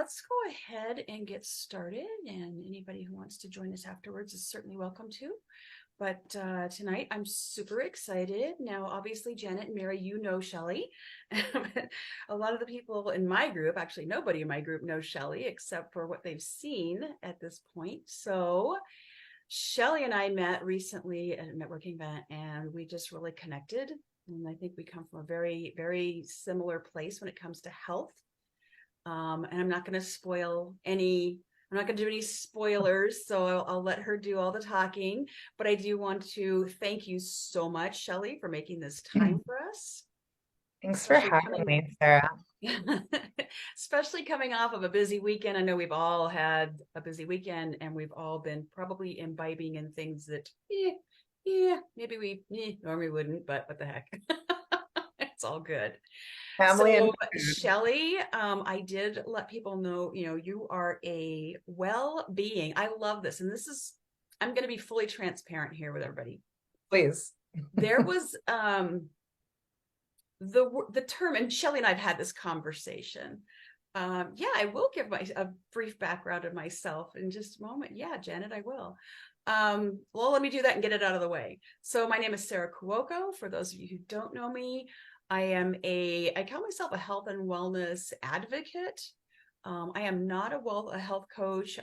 let's go ahead and get started. And anybody who wants to join us afterwards is certainly welcome to. But tonight, I'm super excited. Now, obviously, Janet and Mary, you know Shelly. A lot of the people in my group, actually, nobody in my group knows Shelly except for what they've seen at this point. So Shelly and I met recently at a networking event, and we just really connected. And I think we come from a very, very similar place when it comes to health. And I'm not going to I'm not going to do any spoilers, so I'll let her do all the talking. But I do want to thank you so much, Shelly, for making this time for us. Thanks for having me, Sarah. Especially coming off of a busy weekend. I know we've all had a busy weekend, and we've all been probably imbibing in things that, maybe we normally wouldn't, but what the heck. It's all good. Family So, and Shelly, I did let people know, you are a well-being. I love this. And I'm going to be fully transparent here with everybody. please. There was the term, and Shelly and I've had this conversation. I will give a brief background of myself in just a moment. Yeah, Janet, I will. Well, let me do that and get it out of the way. So my name is Sarah Cuoco. For those of you who don't know me, I call myself a health and wellness advocate. I am not a health coach.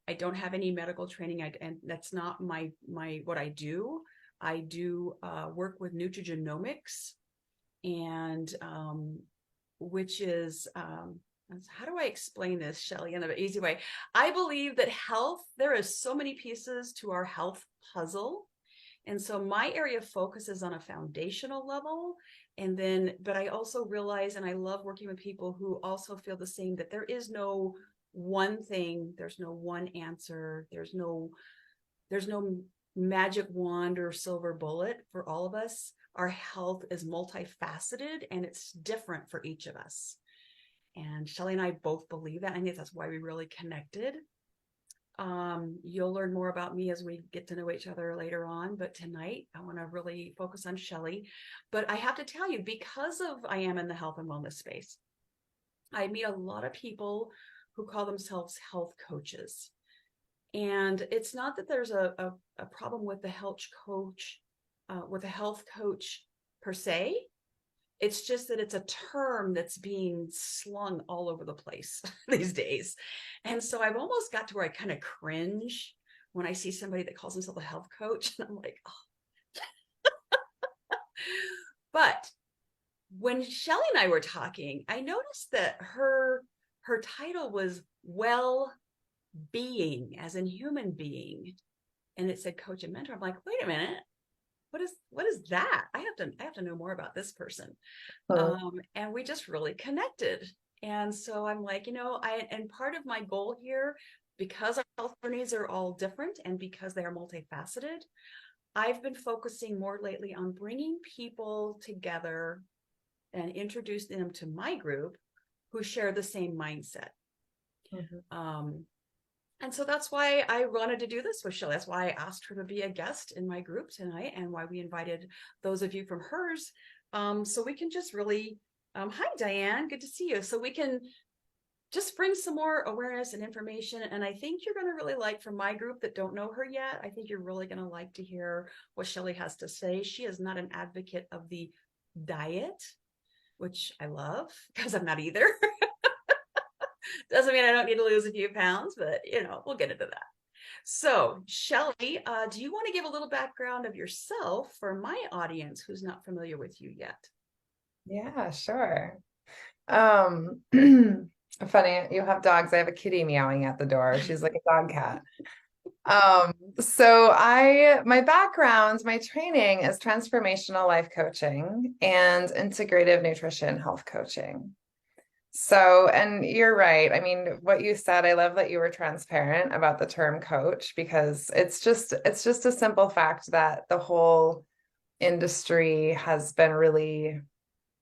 I don't have any medical training, and that's not what I do. I do work with nutrigenomics, and which is how do I explain this, Shelly, in an easy way? I believe that there is so many pieces to our health puzzle. And so my area of focus is on a foundational level. But I also realize, and I love working with people who also feel the same, that there is no one thing, there's no one answer, there's no magic wand or silver bullet for all of us. Our health is multifaceted, and it's different for each of us. And Shelly and I both believe that. I think that's why we really connected. You'll learn more about me as we get to know each other later on, but tonight I want to really focus on Shelly. But I have to tell you, because I am in the health and wellness space, I meet a lot of people who call themselves health coaches. And it's not that there's a problem with the health coach, per se. It's just that it's a term that's being slung all over the place these days. And so I've almost got to where I kind of cringe when I see somebody that calls himself a health coach. And I'm like, oh. But when Shelly and I were talking, I noticed that her title was well-being, as in human being. And it said coach and mentor. I'm like, wait a minute. What is that? I have to know more about this person. And we just really connected. And so I'm like, and part of my goal here, because our health journeys are all different and because they are multifaceted, I've been focusing more lately on bringing people together and introducing them to my group who share the same mindset. Mm-hmm. And so that's why I wanted to do this with Shelly. That's why I asked her to be a guest in my group tonight, and why we invited those of you from hers. So we can just really, hi, Diane, good to see you. So we can just bring some more awareness and information. And I think you're going to really like, from my group that don't know her yet, I think you're really going to like to hear what Shelly has to say. She is not an advocate of the diet, which I love, because I'm not either. Doesn't mean I don't need to lose a few pounds, but we'll get into that. So, Shelly, do you want to give a little background of yourself for my audience who's not familiar with you yet? Yeah, sure. Funny, you have dogs. I have a kitty meowing at the door. She's like a dog cat. So my background, my training is transformational life coaching and integrative nutrition health coaching. So, and you're right. I mean, what you said, I love that you were transparent about the term coach, because it's just a simple fact that the whole industry has been really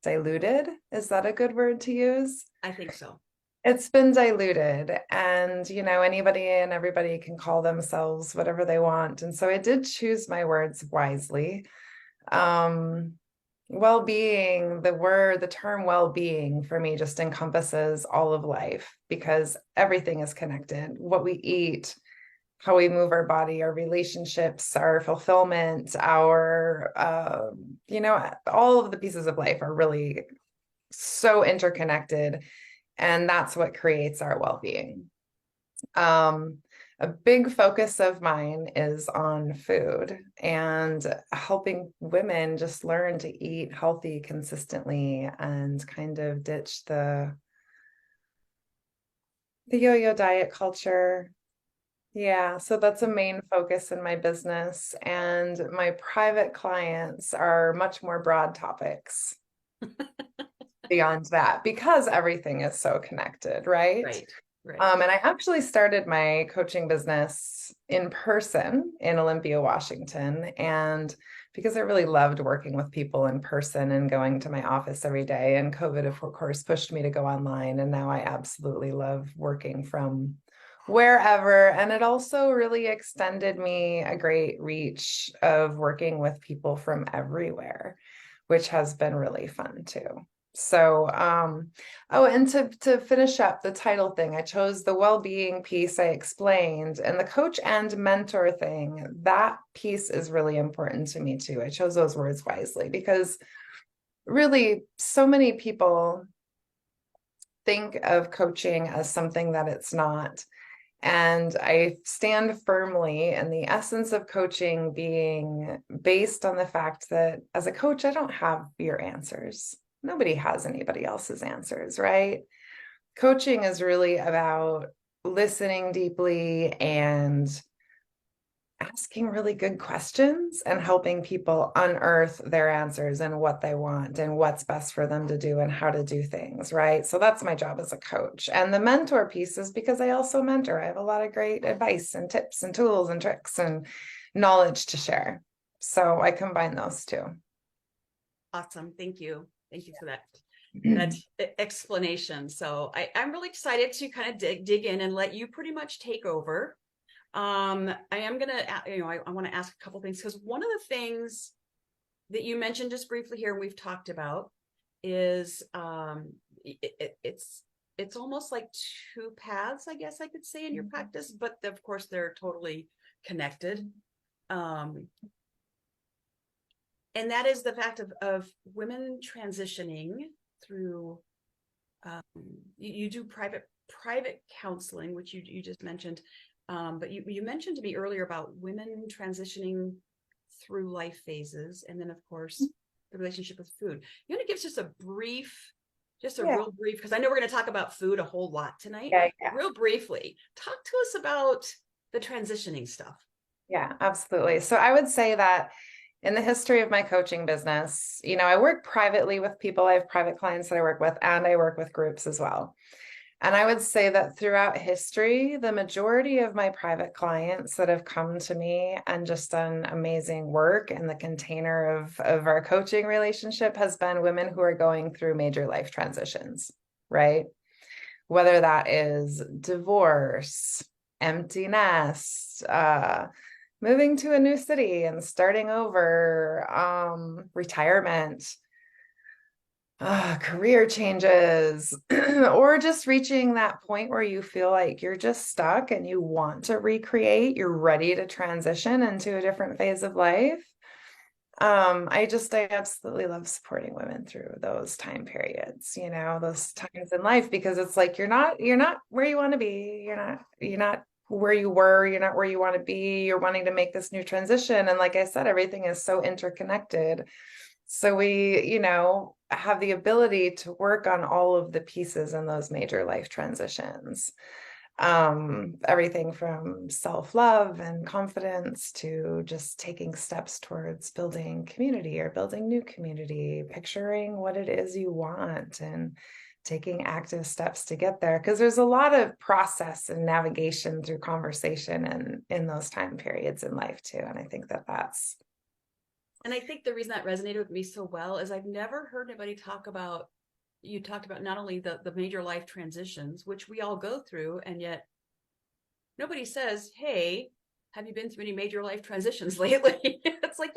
diluted. Is that a good word to use? I think so. It's been diluted, and anybody and everybody can call themselves whatever they want. And so I did choose my words wisely. Well-being, the term well-being for me just encompasses all of life because everything is connected. What we eat, how we move our body, our relationships, our fulfillment, our, all of the pieces of life are really so interconnected. And that's what creates our well-being. Um, a big focus of mine is on food and helping women just learn to eat healthy consistently and kind of ditch the yo-yo diet culture. Yeah, so that's a main focus in my business. And my private clients are much more broad topics beyond that because everything is so connected, right? Right. Right. And I actually started my coaching business in person in Olympia, Washington. And because I really loved working with people in person and going to my office every day. And COVID, of course, pushed me to go online. And now I absolutely love working from wherever. And it also really extended me a great reach of working with people from everywhere, which has been really fun too. So, oh, and to finish up the title thing, I chose the well-being piece I explained, and the coach and mentor thing. That piece is really important to me too. I chose those words wisely because really so many people think of coaching as something that it's not. And I stand firmly in the essence of coaching being based on the fact that as a coach, I don't have your answers. Nobody has anybody else's answers, right? Coaching is really about listening deeply and asking really good questions and helping people unearth their answers and what they want and what's best for them to do and how to do things, right? So that's my job as a coach. And the mentor piece is because I also mentor. I have a lot of great advice and tips and tools and tricks and knowledge to share. So I combine those two. Awesome. Thank you. Thank you for that explanation. So I'm really excited to kind of dig in and let you pretty much take over. I am gonna, I want to ask a couple things because one of the things that you mentioned just briefly here, we've talked about, is it's almost like two paths, I guess I could say, in your practice, but of course they're totally connected. And that is the fact of women transitioning through. You do private counseling, which you just mentioned. But you mentioned to me earlier about women transitioning through life phases, and then of course the relationship with food. You want to give us just a Yeah. real brief, because I know we're going to talk about food a whole lot tonight. Yeah, yeah. Real briefly, talk to us about the transitioning stuff. Yeah, absolutely. So I would say that in the history of my coaching business, I work privately with people. I have private clients that I work with, and I work with groups as well. And I would say that throughout history, the majority of my private clients that have come to me and just done amazing work in the container of our coaching relationship has been women who are going through major life transitions, right? Whether that is divorce, empty nest, moving to a new city and starting over, retirement, career changes, or just reaching that point where you feel like you're just stuck and you want to recreate, you're ready to transition into a different phase of life. I absolutely love supporting women through those time periods, those times in life, because it's like you're not where you want to be. You're not where you were, you're not where you want to be. You're wanting to make this new transition. And like I said, everything is so interconnected. So we, have the ability to work on all of the pieces in those major life transitions. Everything from self-love and confidence to just taking steps towards building community or building new community, picturing what it is you want and taking active steps to get there. Because there's a lot of process and navigation through conversation and in those time periods in life too. And I think that that's. And I think the reason that resonated with me so well is I've never heard anybody talk about, you talked about not only the major life transitions, which we all go through, and yet nobody says, hey, have you been through any major life transitions lately? It's like,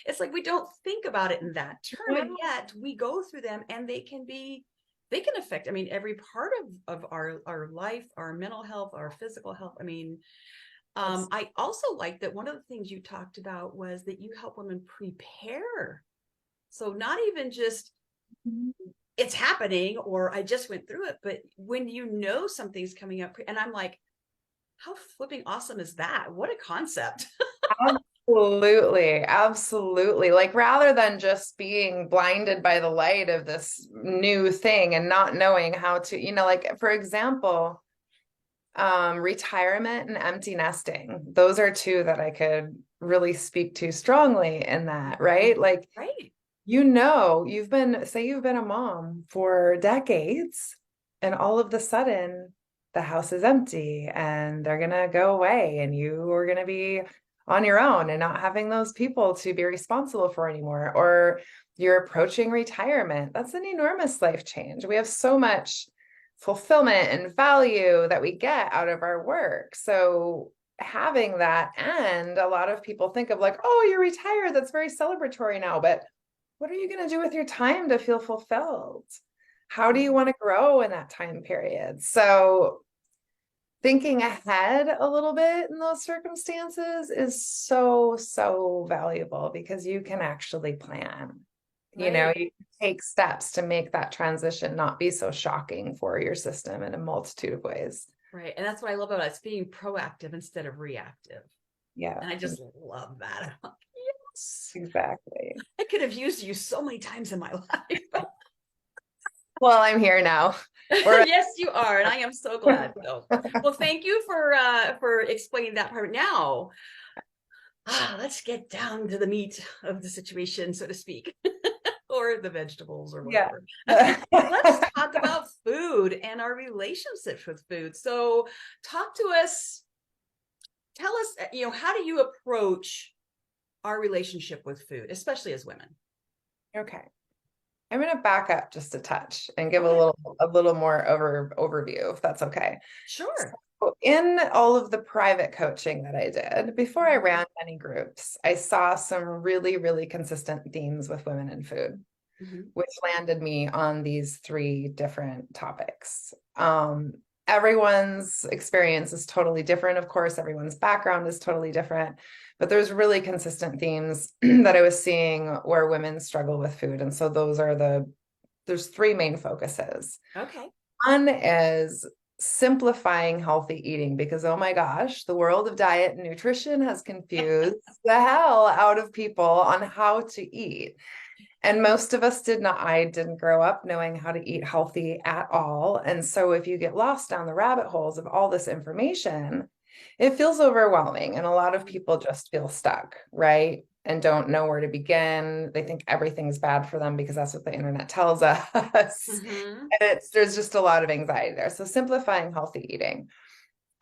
it's like we don't think about it in that term, and yet we go through them, and they can affect, I mean, every part of our life, our mental health, our physical health. I mean, I also like that one of the things you talked about was that you help women prepare. So not even just it's happening or I just went through it, but when something's coming up, and I'm like, how flipping awesome is that? What a concept. Absolutely. Absolutely. Like rather than just being blinded by the light of this new thing and not knowing how to, like for example, retirement and empty nesting. Those are two that I could really speak to strongly in that, right? Like, right. you've been a mom for decades, and all of the sudden the house is empty and they're gonna go away, and you are gonna be on your own and not having those people to be responsible for anymore, or you're approaching retirement. That's an enormous life change. We have so much fulfillment and value that we get out of our work. So having that, and a lot of people think of like, oh, you're retired, that's very celebratory now, but what are you going to do with your time to feel fulfilled? How do you want to grow in that time period? So thinking ahead a little bit in those circumstances is so, so valuable, because you can actually plan. Right. You take steps to make that transition not be so shocking for your system in a multitude of ways. Right. And that's what I love about it. It's being proactive instead of reactive. Yeah. And I just love that. Yes. Exactly. I could have used you so many times in my life. Well, I'm here now. Yes, you are, and I am so glad. So, well, thank you for explaining that part. Now, let's get down to the meat of the situation, so to speak, or the vegetables or whatever. Yeah. Let's talk about food and our relationships with food. So, talk to us. Tell us, how do you approach our relationship with food, especially as women? Okay. I'm going to back up just a touch and give Okay. a little more overview, if that's okay. Sure. So in all of the private coaching that I did, before I Mhm. ran many groups, I saw some really, really consistent themes with women and food, Mhm. which landed me on these three different topics. Everyone's experience is totally different. Of course, everyone's background is totally different, but there's really consistent themes that I was seeing where women struggle with food. And so there's three main focuses. Okay. One is simplifying healthy eating, because oh my gosh, the world of diet and nutrition has confused the hell out of people on how to eat. And most of us I didn't grow up knowing how to eat healthy at all. And so if you get lost down the rabbit holes of all this information, it feels overwhelming. And a lot of people just feel stuck, right? And don't know where to begin. They think everything's bad for them because that's what the internet tells us. Mhm. And there's just a lot of anxiety there. So simplifying healthy eating.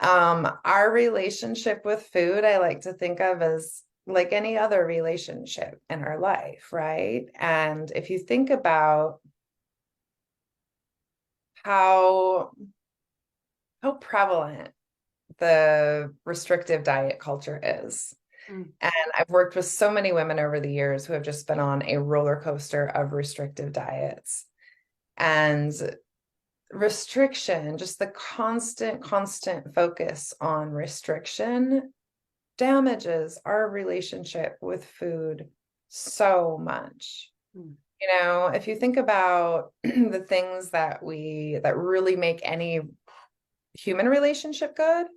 Our relationship with food, I like to think of as like any other relationship in our life, right? And if you think about how prevalent the restrictive diet culture is. Mm. And I've worked with so many women over the years who have just been on a roller coaster of restrictive diets. And restriction, just the constant focus on restriction, damages our relationship with food so much. Mm. If you think about the things that really make any human relationship good,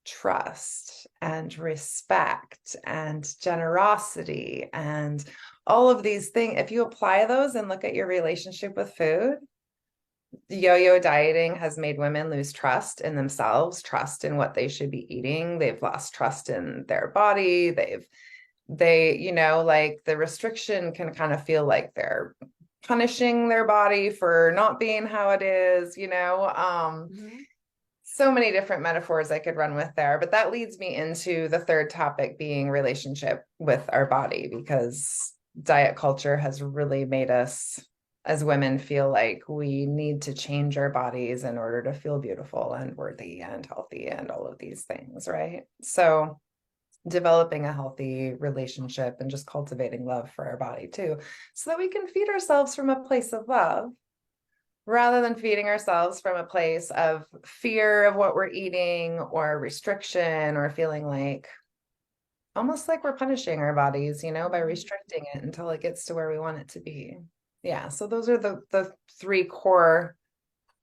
trust and respect and generosity and all of these things, if you apply those and look at your relationship with food, yo-yo dieting has made women lose trust in themselves, trust in what they should be eating. They've lost trust in their body. Like the restriction can kind of feel like they're punishing their body for not being how it is. Mhm. So many different metaphors I could run with there, but that leads me into the third topic, being relationship with our body, because diet culture has really made us as women feel like we need to change our bodies in order to feel beautiful and worthy and healthy and all of these things, right? So developing a healthy relationship and just cultivating love for our body too, so that we can feed ourselves from a place of love rather than feeding ourselves from a place of fear of what we're eating or restriction or feeling like almost like we're punishing our bodies, by restricting it until it gets to where we want it to be. Yeah. So those are the three core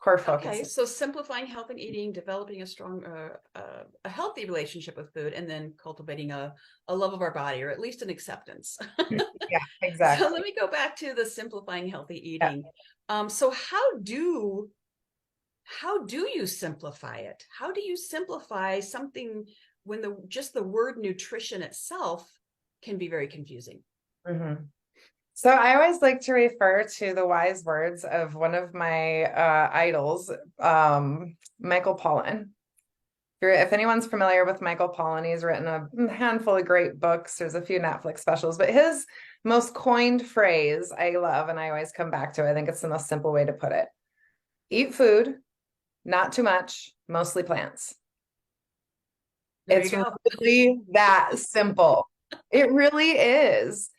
Okay, focuses. so simplifying health and eating, developing a healthy relationship with food, and then cultivating a love of our body, or at least an acceptance. Yeah, So let exactly. me go back to the simplifying healthy Yeah. eating. So how do you simplify it? How do you simplify something when just the word nutrition itself can be very confusing? Mhm. So I always like to refer to the wise words of one of my idols, Michael Pollan. If anyone's familiar with Michael Pollan, he's written a handful of great books. There's a few Netflix specials, but his most coined phrase I love, and I always come back to it. I think it's the most simple way to put it. Eat food, not too much, mostly plants. There you It's go. really that simple. It really is.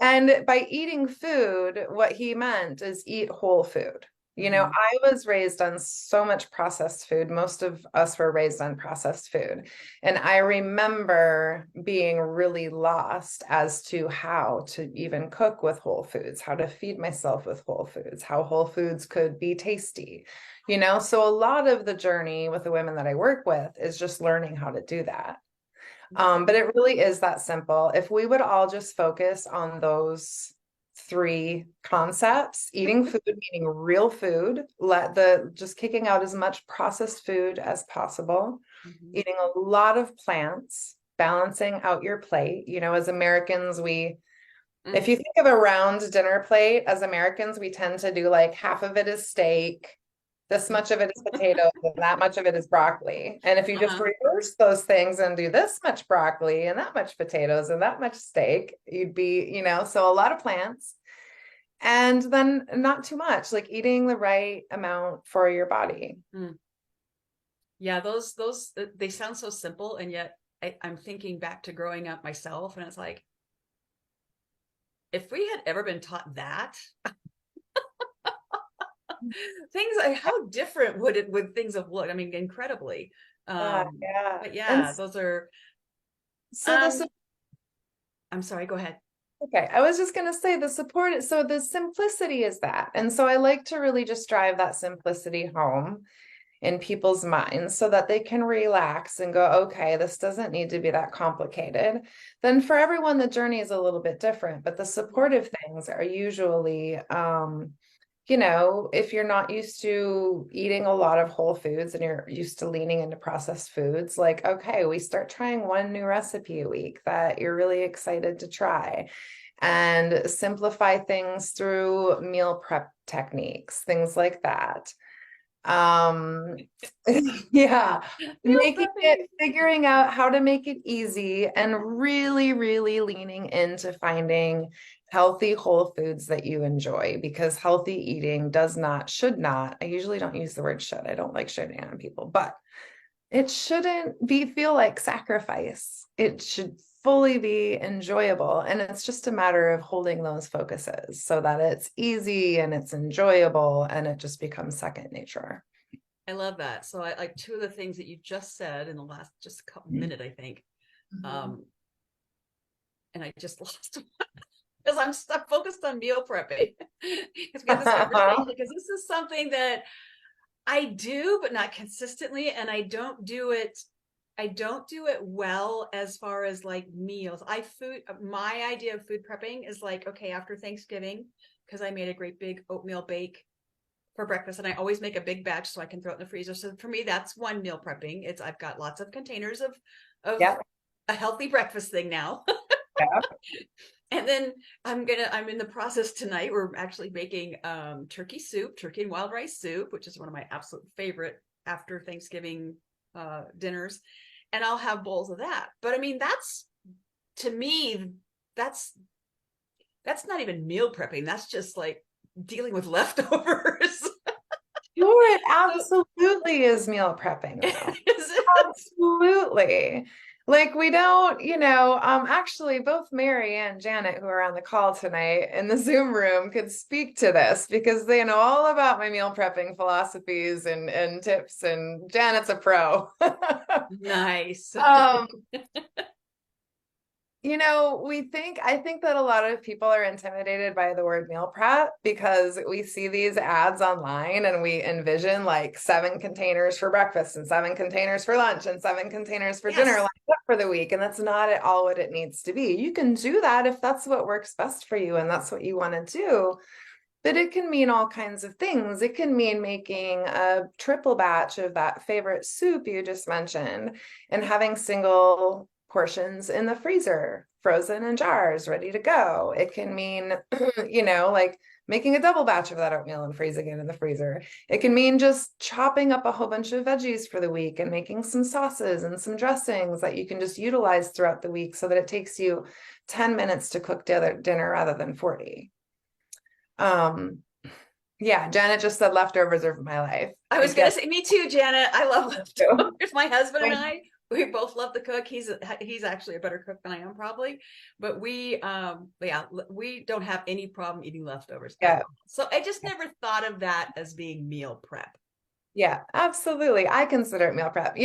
And by eating food, what he meant is eat whole food. Mhm. I was raised on so much processed food. Most of us were raised on processed food. And I remember being really lost as to how to even cook with whole foods, how to feed myself with whole foods, how whole foods could be tasty. So a lot of the journey with the women that I work with is just learning how to do that. But it really is that simple. If we would all just focus on those three concepts, eating food, meaning real food, just kicking out as much processed food as possible, Mhm. eating a lot of plants, balancing out your plate. As Americans, if Mm. you think of a round dinner plate, as Americans, we tend to do like half of it is steak, this much of it is potatoes, and that much of it is broccoli. And if you just Uh-huh. reverse those things and do this much broccoli and that much potatoes and that much steak, you'd be, so a lot of plants. And then not too much, like eating the right amount for your body. Mm. Yeah, those they sound so simple, and yet I'm thinking back to growing up myself, and it's like, if we had ever been taught that, things like how different would things have looked? I mean, incredibly. Yeah, Um, yeah. but And yeah, those are so this, um I'm sorry, go ahead. okay, I was just going to say the support, so the simplicity is that. And so I like to really just drive that simplicity home in people's minds so that they can relax and go, okay, this doesn't need to be that complicated. Then for everyone, the journey is a little bit different, but the supportive things are usually, if you're not used to eating a lot of whole foods and you're used to leaning into processed foods, like, okay, we start trying one new recipe a week that you're really excited to try and simplify things through meal prep techniques, things like that. um yeah, Meal making prepping. it, figuring out how to make it easy and really really leaning into finding healthy whole foods that you enjoy, because healthy eating should not, I usually don't use the word should, I don't like shitting on people, but it shouldn't feel like sacrifice. It should fully be enjoyable. And it's just a matter of holding those focuses so that it's easy and it's enjoyable and it just becomes second nature. I love that. So I like two of the things that you just said in the last just couple Mhm. minute, I think. Mhm. Um, and I just lost because I'm stuck focused on meal prepping because we had this conversation, because this is something that I do, but not consistently, and I don't do it well as far as like meals. My idea of food prepping is like, okay, after Thanksgiving, because I made a great big oatmeal bake for breakfast, and I always make a big batch so I can throw it in the freezer. So for me, that's one meal prepping. I've got lots of containers of Yep. a healthy breakfast thing now. Yep. And then I'm in the process tonight. We're actually making turkey and wild rice soup, which is one of my absolute favorite after Thanksgiving dinners. And I'll have bowls of that. But I mean, to me, that's that's not even meal prepping. That's just like dealing with leftovers. Sure, it So absolutely is meal prepping, though. is it? Absolutely. Like we don't, actually both Mary and Janet, who are on the call tonight in the Zoom room, could speak to this because they know all about my meal prepping philosophies and tips, and Janet's a pro. Nice. Um, I think that a lot of people are intimidated by the word meal prep because we see these ads online and we envision like 7 containers for breakfast and 7 containers for lunch and 7 containers for dinner Yes. lined up for the week. And that's not at all what it needs to be. You can do that if that's what works best for you and that's what you want to do. But it can mean all kinds of things. It can mean making a triple batch of that favorite soup you just mentioned and having single portions in the freezer, frozen in jars, ready to go. It can mean, like making a double batch of that oatmeal and freezing it in the freezer. It can mean just chopping up a whole bunch of veggies for the week and making some sauces and some dressings that you can just utilize throughout the week so that it takes you 10 minutes to cook dinner rather than 40. Um, yeah, Janet just said leftovers are my life. I was gonna say, me too, Janet. I love So, leftovers. My husband and I, we both love to cook. He's actually a better cook than I am, probably. But we don't have any problem eating leftovers at yeah, all. So I just never thought of that as being meal prep. yeah, absolutely. I consider it meal prep.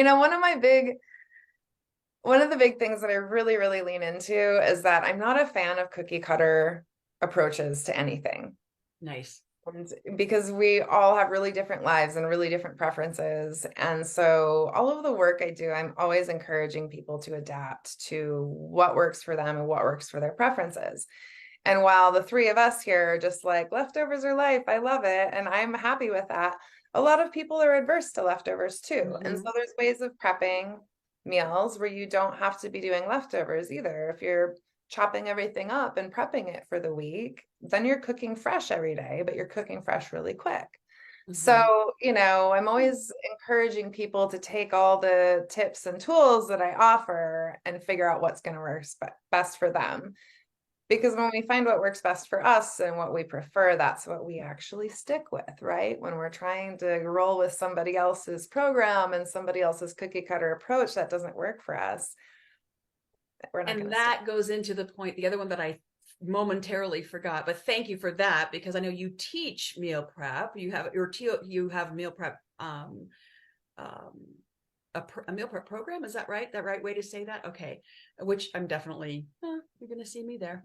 One of the big things that I really, really lean into is that I'm not a fan of cookie cutter approaches to anything. Nice. And because we all have really different lives and really different preferences. And so all of the work I do, I'm always encouraging people to adapt to what works for them and what works for their preferences. And while the three of us here are just like leftovers are life, I love it, and I'm happy with that, a lot of people are adverse to leftovers too. And so Mm-hmm. there's ways of prepping meals where you don't have to be doing leftovers either. If you're chopping everything up and prepping it for the week, then you're cooking fresh every day, but you're cooking fresh really quick. Mm-hmm. So, I'm always encouraging people to take all the tips and tools that I offer and figure out what's going to work best for them. Because when we find what works best for us and what we prefer, that's what we actually stick with, right? When we're trying to roll with somebody else's program and somebody else's cookie cutter approach that doesn't work for us, we're not going And to stick. that goes into the point, the other one that I momentarily forgot, but thank you for that, because I know you teach meal prep. You have meal prep um a meal prep program. Is that right? That right way to say that? Okay. Which I'm definitely, you're going to see me there.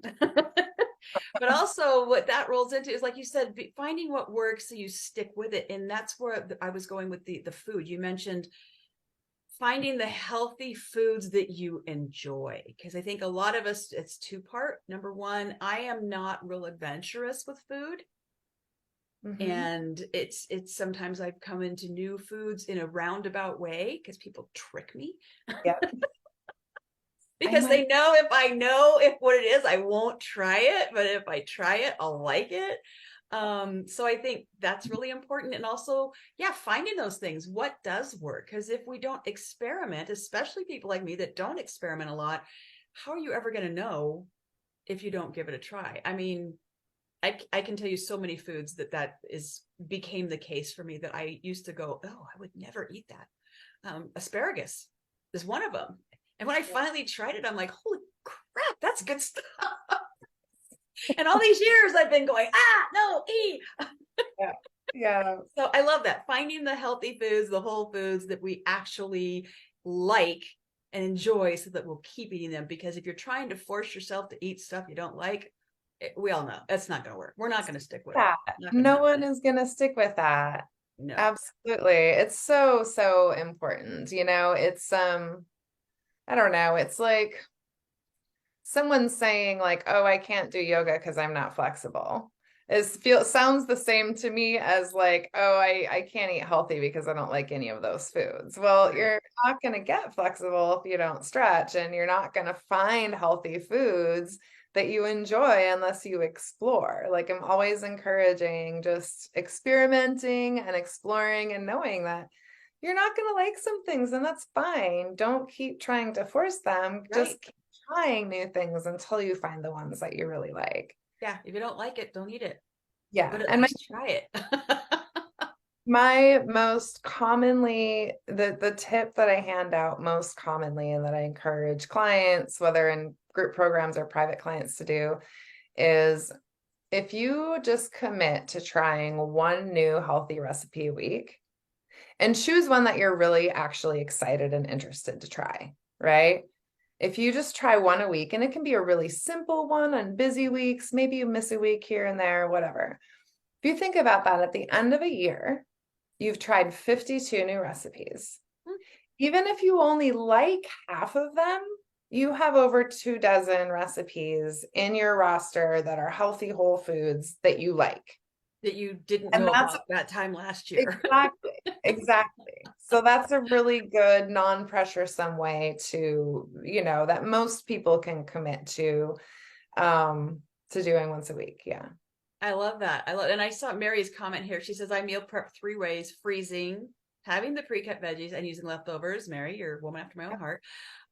But also what that rolls into is, like you said, finding what works so you stick with it. And that's where I was going with the food. You mentioned finding the healthy foods that you enjoy, because I think a lot of us, it's two-part. Number one, I am not real adventurous with food. Mm-hmm. And it's sometimes I've come into new foods in a roundabout way because people trick me, Yep. I'm because with, they know if what it is, I won't try it, but if I try it, I'll like it. So I think that's really important. And also, yeah, finding those things, what does work? Because if we don't experiment, especially people like me that don't experiment a lot, how are you ever going to know if you don't give it a try? I mean, I can tell you so many foods that is became the case for me, that I used to go, oh, I would never eat that. Asparagus is one of them. And when I finally tried it, I'm like, holy crap, that's good stuff. And all these years I've been going, no, eat. yeah. Yeah. So I love that. Finding the healthy foods, the whole foods that we actually like and enjoy, so that we'll keep eating them. Because if you're trying to force yourself to eat stuff you don't like, we all know it's not going to work. We're not going to stick with it. Yeah. Not going to No one happen. is going to stick with that. No. Absolutely. It's so, so important. It's, I don't know. It's like someone saying like, "Oh, I can't do yoga because I'm not flexible." Sounds the same to me as like, "Oh, I can't eat healthy because I don't like any of those foods." Well, Right. you're not going to get flexible if you don't stretch, and you're not going to find healthy foods that you enjoy unless you explore. Like I'm always encouraging just experimenting and exploring and knowing that you're not going to like some things, and that's fine. Don't keep trying to force them. Right. Just keep trying new things until you find the ones that you really like. Yeah. If you don't like it, don't eat it, Yeah. but at And least try it. My most commonly, the tip that I hand out most commonly and that I encourage clients, whether in group programs or private clients to do, is if you just commit to trying one new healthy recipe a week and choose one that you're really actually excited and interested to try, right? If you just try one a week, and it can be a really simple one on busy weeks, maybe you miss a week here and there, whatever. If you think about that at the end of a year, you've tried 52 new recipes. Even if you only like half of them, you have over 2 dozen recipes in your roster that are healthy whole foods that you like. that you didn't And know that's about that time last year. exactly, exactly. So that's a really good non-pressuresome way to, that most people can commit to doing once a week. Yeah. I love that. I love, and I saw Mary's comment here. She says, I meal prep 3 ways: freezing, having the pre-cut veggies, and using leftovers. Mary, you're a woman after my own heart.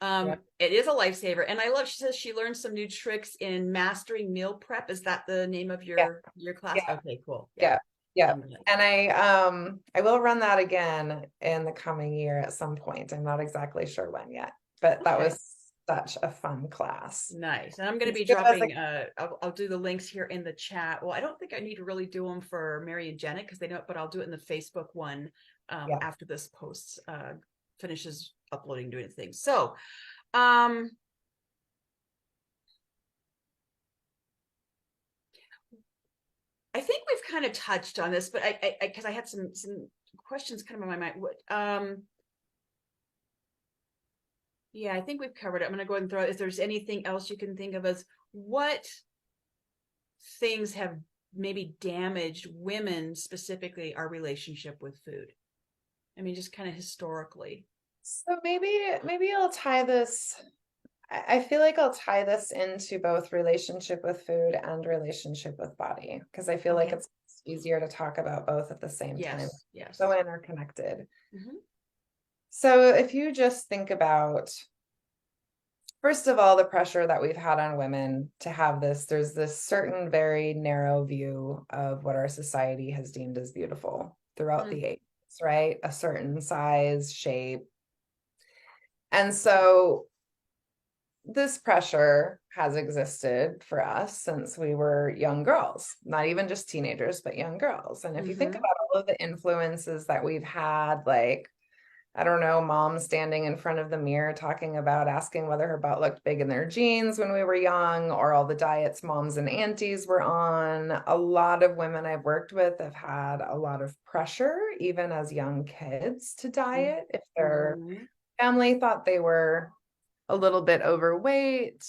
Yeah. It is a lifesaver. And I love, she says she learned some new tricks in mastering meal prep. Is that the name of Yeah. your class? Yeah. Okay, cool. Yeah. Yeah. Yeah. And I will run that again in the coming year at some point. I'm not exactly sure when yet, but that Okay. was such a fun class. Nice. And I'm going to It's be good as dropping, I'll do the links here in the chat. Well, I don't think I need to really do them for Mary and Janet because they know, but I'll do it in the Facebook one yeah. after this post finishes uploading, doing its thing. So, I think we've kind of touched on this, but because I had some questions kind of in my mind. What, yeah, I think we've covered it. I'm going to go ahead and throw it. If there's anything else you can think of as what things have maybe damaged women, specifically our relationship with food. I mean, just kind of historically. So maybe I'll tie this. I feel like I'll tie this into both relationship with food and relationship with body, because I feel like Okay. it's easier to talk about both at the same time. Yes. Yes. So interconnected. Mm-hmm. So if you just think about, first of all, the pressure that we've had on women to have this, there's this certain very narrow view of what our society has deemed as beautiful throughout the ages, right? A certain size, shape. And so this pressure has existed for us since we were young girls, not even just teenagers, but young girls. And if you think about all of the influences that we've had, like, I don't know, mom standing in front of the mirror talking about asking whether her butt looked big in their jeans when we were young, or all the diets moms and aunties were on. A lot of women I've worked with have had a lot of pressure, even as young kids, to diet if their family thought they were a little bit overweight.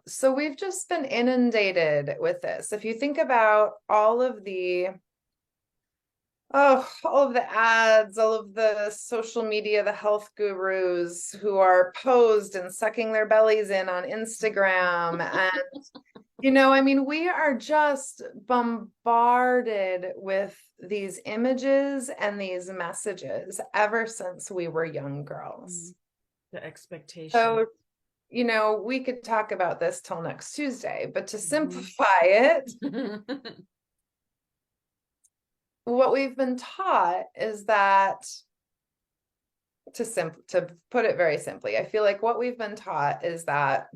So we've just been inundated with this. If you think about all of the ads, all of the social media, the health gurus who are posed and sucking their bellies in on Instagram. And, I mean, we are just bombarded with these images and these messages ever since we were young girls. The expectation. So, we could talk about this till next Tuesday, but to simplify it, what we've been taught is that, to put it very simply, I feel like what we've been taught is that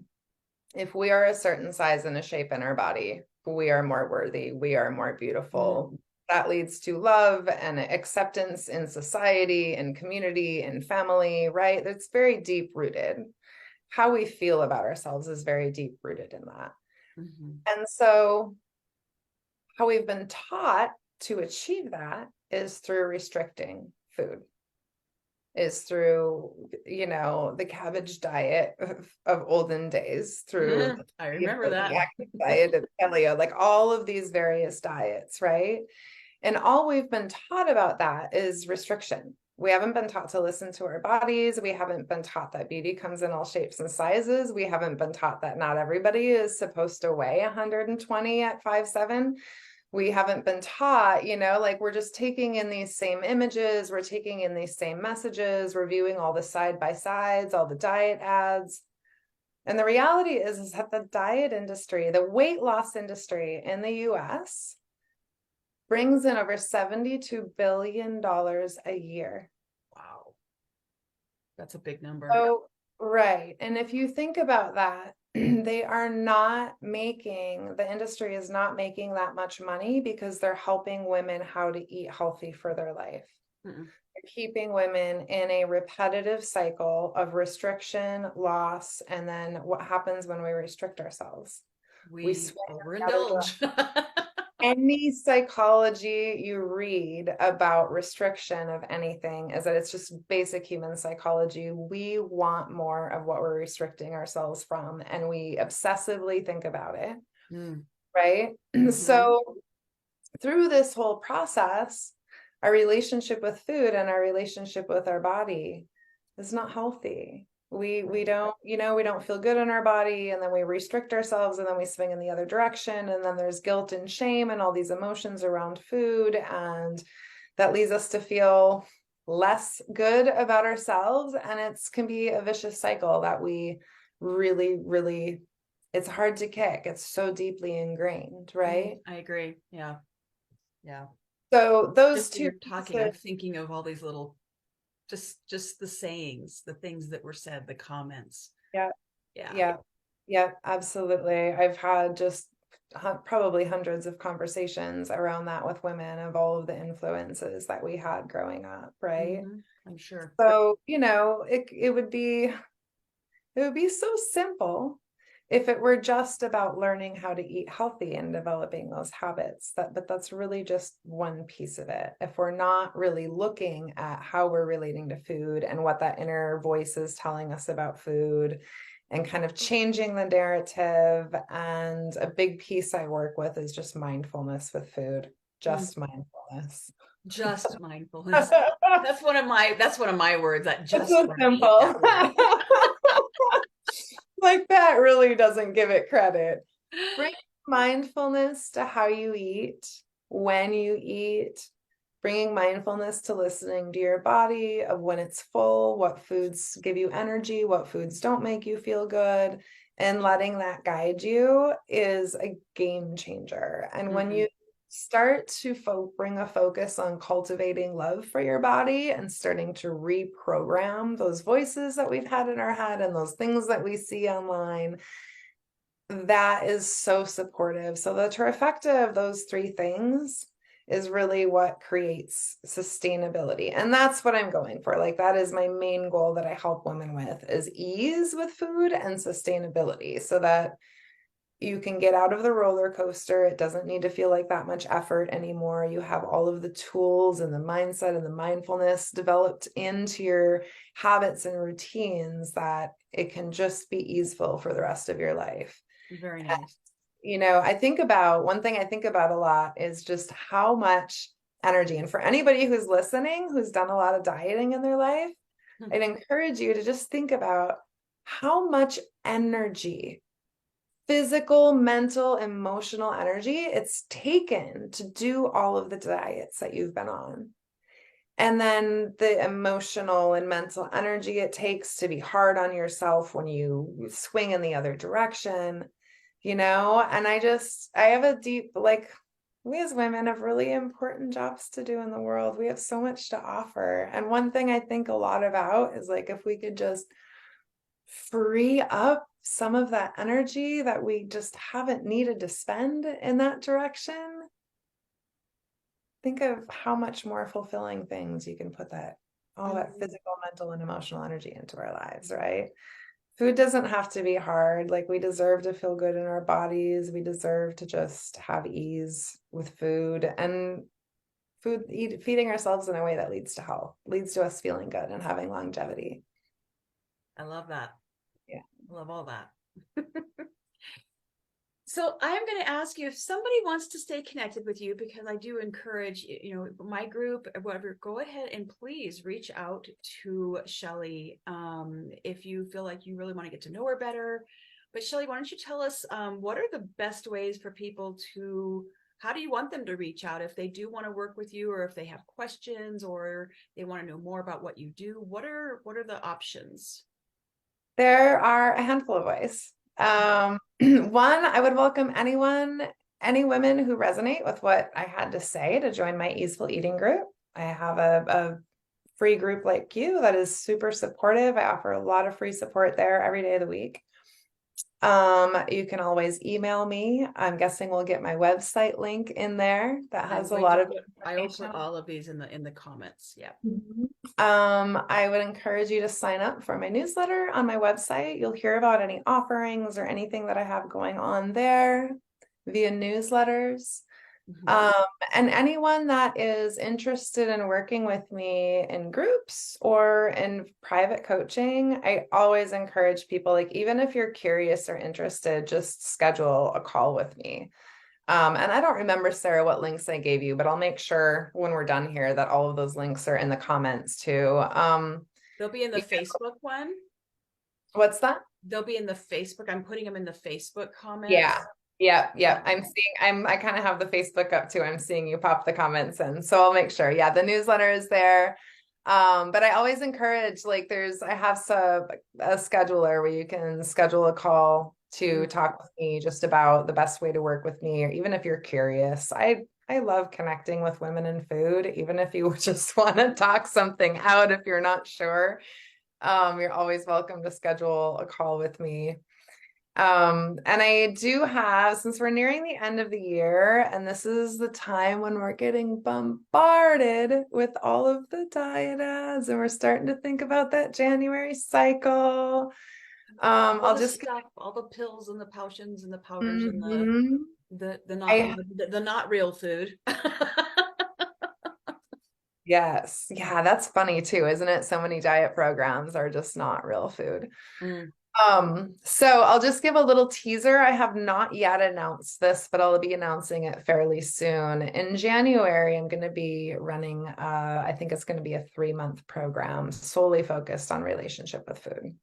if we are a certain size and a shape in our body, we are more worthy, we are more beautiful. That leads to love and acceptance in society and community and family, right? It's very deep rooted. How we feel about ourselves is very deep rooted in that. And so how we've been taught to achieve that is through restricting food, is through, the cabbage diet of olden days, through I remember that the active diet of paleo, like all of these various diets, right? And all we've been taught about that is restriction. We haven't been taught to listen to our bodies. We haven't been taught that beauty comes in all shapes and sizes. We haven't been taught that not everybody is supposed to weigh 120 at 5'7". We haven't been taught, like we're just taking in these same images, we're taking in these same messages, reviewing all the side by sides, all the diet ads. And the reality is that the diet industry, the weight loss industry in the US brings in over $72 billion a year. Wow. That's a big number. So, right. And if you think about that, they are not making, the industry is not making that much money because they're helping women how to eat healthy for their life. Mm-mm. They're keeping women in a repetitive cycle of restriction, loss, and then what happens when we restrict ourselves? We We swing in the other direction. overindulge. Any psychology you read about restriction of anything is that it's just basic human psychology. We want more of what we're restricting ourselves from, and we obsessively think about it, right? So through this whole process, our relationship with food and our relationship with our body is not healthy. We don't, we don't feel good in our body, and then we restrict ourselves, and then we swing in the other direction, and then there's guilt and shame and all these emotions around food, and that leads us to feel less good about ourselves, and it can be a vicious cycle that we really, it's hard to kick. It's so deeply ingrained, right? I agree. Yeah. Yeah. So those Just as two you're talking, I'm thinking of all these little, just the sayings, the things that were said, the comments. yeah, Yeah. absolutely. I've had just probably hundreds of conversations around that with women of all of the influences that we had growing up, right? I'm sure. So, it would be so simple if it were just about learning how to eat healthy and developing those habits. But that's really just one piece of it. If we're not really looking at how we're relating to food and what that inner voice is telling us about food, and kind of changing the narrative. And a big piece I work with is just mindfulness with food, just mindfulness. Just mindfulness. That's one of my words. That It's just so for me, simple. that word. Like that really doesn't give it credit. Bring mindfulness to how you eat, when you eat, bringing mindfulness to listening to your body, of when it's full, what foods give you energy, what foods don't make you feel good, and letting that guide you is a game changer. And when you start to bring a focus on cultivating love for your body and starting to reprogram those voices that we've had in our head and those things that we see online, that is so supportive. So the trifecta of those three things is really what creates sustainability. And that's what I'm going for. Like, that is my main goal that I help women with, is ease with food and sustainability, so that you can get out of the roller coaster. It doesn't need to feel like that much effort anymore. You have all of the tools and the mindset and the mindfulness developed into your habits and routines, that it can just be easeful for the rest of your life. Very nice. One thing I think about a lot is just how much energy, and for anybody who's listening, who's done a lot of dieting in their life, I'd encourage you to just think about how much energy, physical, mental, emotional energy it's taken to do all of the diets that you've been on. And then the emotional and mental energy it takes to be hard on yourself when you swing in the other direction, and I have a deep, like, we as women have really important jobs to do in the world. We have so much to offer. And one thing I think a lot about is, like, if we could just free up some of that energy that we just haven't needed to spend in that direction, think of how much more fulfilling things you can put all that physical, mental, and emotional energy into our lives, right? Food doesn't have to be hard. Like, we deserve to feel good in our bodies. We deserve to just have ease with food, and feeding ourselves in a way that leads to health, leads to us feeling good and having longevity. I love that. Yeah. I love all that. So I'm going to ask you, if somebody wants to stay connected with you, because I do encourage, my group, whatever, go ahead and please reach out to Shelly if you feel like you really want to get to know her better. But Shelly, why don't you tell us what are the best ways for people how do you want them to reach out if they do want to work with you, or if they have questions, or they want to know more about what you do? What are the options? There are a handful of ways. One, I would welcome anyone any women who resonate with what I had to say to join my Easeful Eating group. I have a free group like you that is super supportive. I offer a lot of free support there every day of the week. You can always email me. I'm guessing we'll get my website link in there that has a lot of I will put information. all of these in the comments. Yeah. I would encourage you to sign up for my newsletter on my website. You'll hear about any offerings or anything that I have going on there via newsletters. Mhm. And anyone that is interested in working with me in groups or in private coaching, I always encourage people, like, even if you're curious or interested, just schedule a call with me. And I don't remember, Sarah, what links I gave you, but I'll make sure when we're done here that all of those links are in the comments too. They'll be in the Facebook one. What's that? They'll be in the Facebook. I'm putting them in the Facebook comments. Yeah. Yeah. I kind of have the Facebook up too. I'm seeing you pop the comments in. So I'll make sure. Yeah, the newsletter is there. But I always encourage, like, I have a scheduler where you can schedule a call to talk with me just about the best way to work with me, or even if you're curious. I love connecting with women in food, even if you just want to talk something out if you're not sure. You're always welcome to schedule a call with me. And I do have, since we're nearing the end of the year, and this is the time when we're getting bombarded with all of the diet ads, and we're starting to think about that January cycle. I'll just stuff, all the pills and the potions and the powders and Mhm. the not real food. Yes. Yeah, that's funny too, isn't it? So many diet programs are just not real food. Mm. So I'll just give a little teaser. I have not yet announced this, but I'll be announcing it fairly soon. In January, I'm going to be running, I think it's going to be a 3-month program solely focused on relationship with food.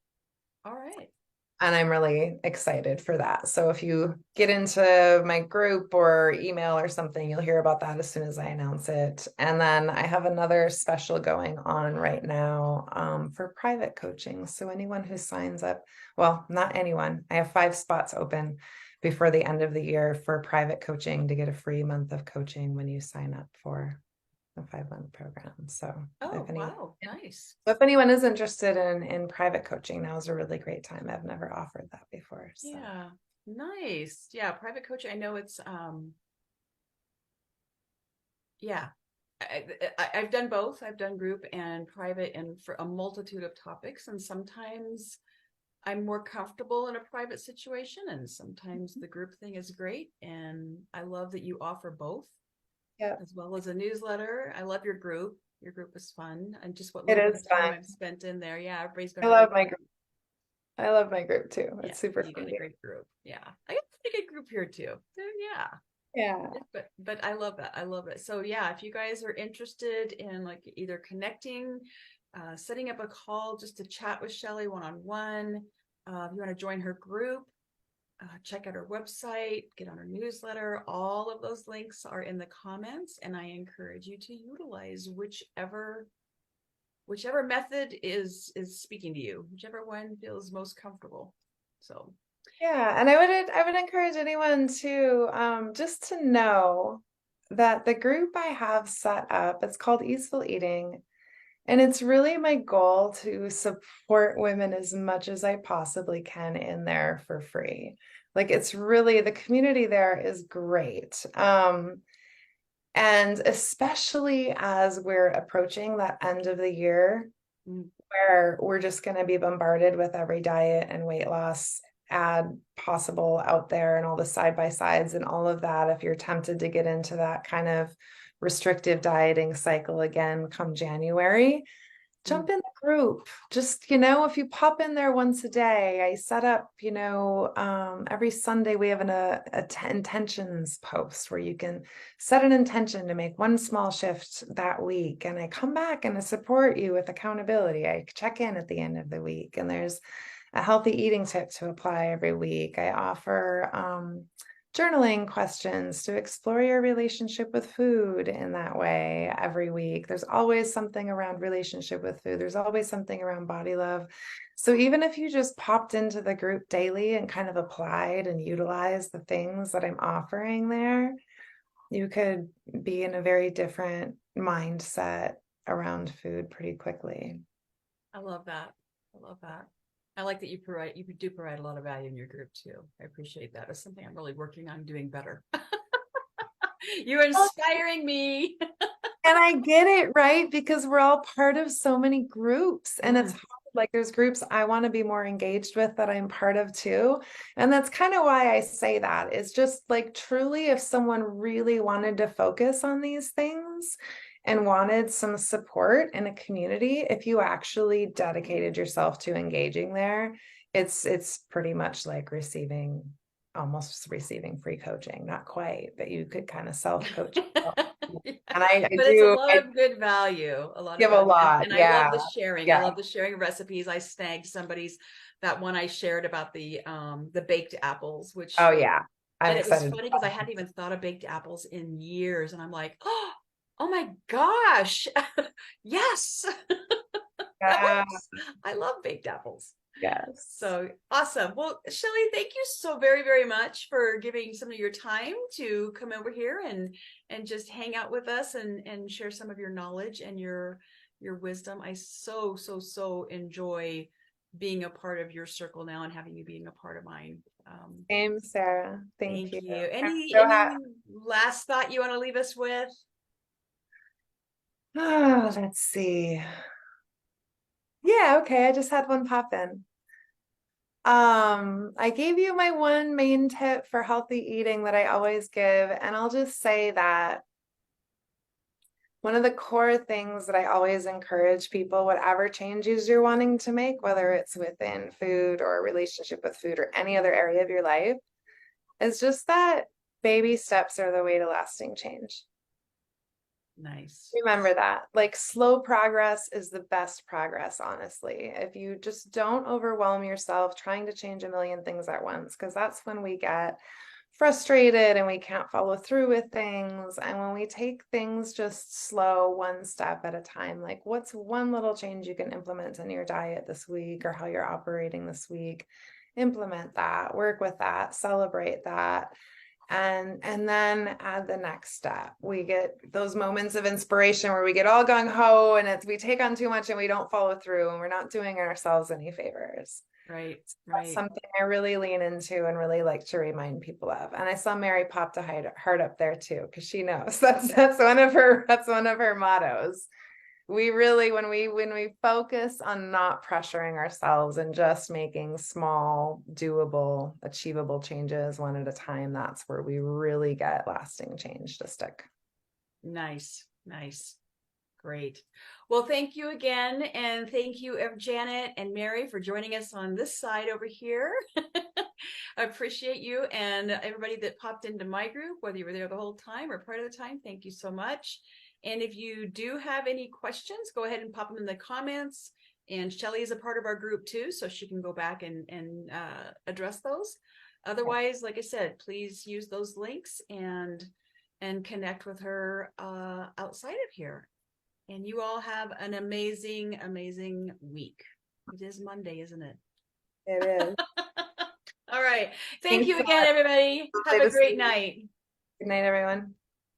All right. And I'm really excited for that. So if you get into my group or email or something, you'll hear about that as soon as I announce it. And then I have another special going on right now for private coaching. So anyone who signs up, well, not anyone, I have 5 spots open before the end of the year for private coaching to get a free month of coaching when you sign up for a 5-month program. So Wow, nice. if anyone is interested in private coaching, now is a really great time. I've never offered that before. So. Yeah, nice. Yeah, private coaching. I know it's yeah. I've done both. I've done group and private, and for a multitude of topics. And sometimes I'm more comfortable in a private situation, and sometimes the group thing is great. And I love that you offer both, as well as a newsletter. I love your group. Your group is fun, and just what little bit of time I've spent in there. Yeah, everybody's got. I love my group. I love my group too. It's super fun. You got a great group. Yeah, I got a pretty good group here too. Yeah. Yeah. But I love that. I love it. So yeah, if you guys are interested in, like, either connecting, setting up a call just to chat with Shelly one-on-one, if you want to join her group, check out her website, get on her newsletter. All of those links are in the comments, and I encourage you to utilize whichever method is speaking to you, whichever one feels most comfortable. So yeah, and I would encourage anyone to just to know that the group I have set up, it's called Easeful Eating, and it's really my goal to support women as much as I possibly can in there for free. Like, it's really, the community there is great. And especially as we're approaching that end of the year, where we're just going to be bombarded with every diet and weight loss ad possible out there, and all the side by sides and all of that. If you're tempted to get into that kind of restrictive dieting cycle again come January, jump in the group. Just, if you pop in there once a day, I set up, every Sunday we have an intentions post where you can set an intention to make one small shift that week. And I come back and I support you with accountability. I check in at the end of the week, and there's a healthy eating tip to apply every week. I offer journaling questions to explore your relationship with food in that way every week. There's always something around relationship with food. There's always something around body love. So even if you just popped into the group daily and kind of applied and utilized the things that I'm offering there, you could be in a very different mindset around food pretty quickly. I love that. I love that. I like that you do provide a lot of value in your group too. I appreciate that. It's something I'm really working on doing better. You're inspiring me. And I get it, right? Because we're all part of so many groups, and it's Mm. hard. Like there's groups I want to be more engaged with that I'm part of too. And that's kind of why I say that. It's just like truly, if someone really wanted to focus on these things and wanted some support in a community, if you actually dedicated yourself to engaging there, it's pretty much like almost receiving free coaching. Not quite, but you could kind of self-coach. Yeah. And I But it's a do, lot I of good value, a lot of give a value. lot. And I love Yeah. the sharing. I Yeah. love the sharing recipes. I snagged somebody's that one I shared about the baked apples, which Oh, yeah. I'm and it was excited. funny because I hadn't even thought of baked apples in years. And I'm like, oh my gosh. Yes. That Yeah. works. I love baked apples. Yes. So awesome. Well, Shelly, thank you so very, very much for giving some of your time to come over here and just hang out with us and share some of your knowledge and your wisdom. I so enjoy being a part of your circle now and having you being a part of mine. Same, Sarah. Thank Thank you. you. I'm Any so happy. last thought you want to leave us with? Oh, let's see. Yeah, okay. I just had one pop in. I gave you my one main tip for healthy eating that I always give, and I'll just say that one of the core things that I always encourage people, whatever changes you're wanting to make, whether it's within food or a relationship with food or any other area of your life, is just that baby steps are the way to lasting change. Nice. Remember that. Like slow progress is the best progress, honestly. If you just don't overwhelm yourself trying to change a million things at once, because that's when we get frustrated and we can't follow through with things. And when we take things just slow, one step at a time, like what's one little change you can implement in your diet this week or how you're operating this week? Implement that, work with that, celebrate that, and then add the next step. We get those moments of inspiration where we get all gung-ho and we take on too much and we don't follow through, and we're not doing ourselves any favors. Right, That's right. something I really lean into and really like to remind people of. And I saw Mary popped a heart up there too, because she knows that's one of her mottos. We really, when we focus on not pressuring ourselves and just making small, doable, achievable changes one at a time, that's where we really get lasting change to stick. Nice, nice. Great. Well, thank you again. And thank you, Janet and Mary, for joining us on this side over here. I appreciate you and everybody that popped into my group, whether you were there the whole time or part of the time. Thank you so much. And if you do have any questions, go ahead and pop them in the comments. And Shelly is a part of our group too, so she can go back and address those. Otherwise, like I said, please use those links and connect with her outside of here. And you all have an amazing, amazing week. It is Monday, isn't it? It is. All right. Thank Thanks you so again, much. everybody. Have Lovely a to see great you. night. Good night, everyone.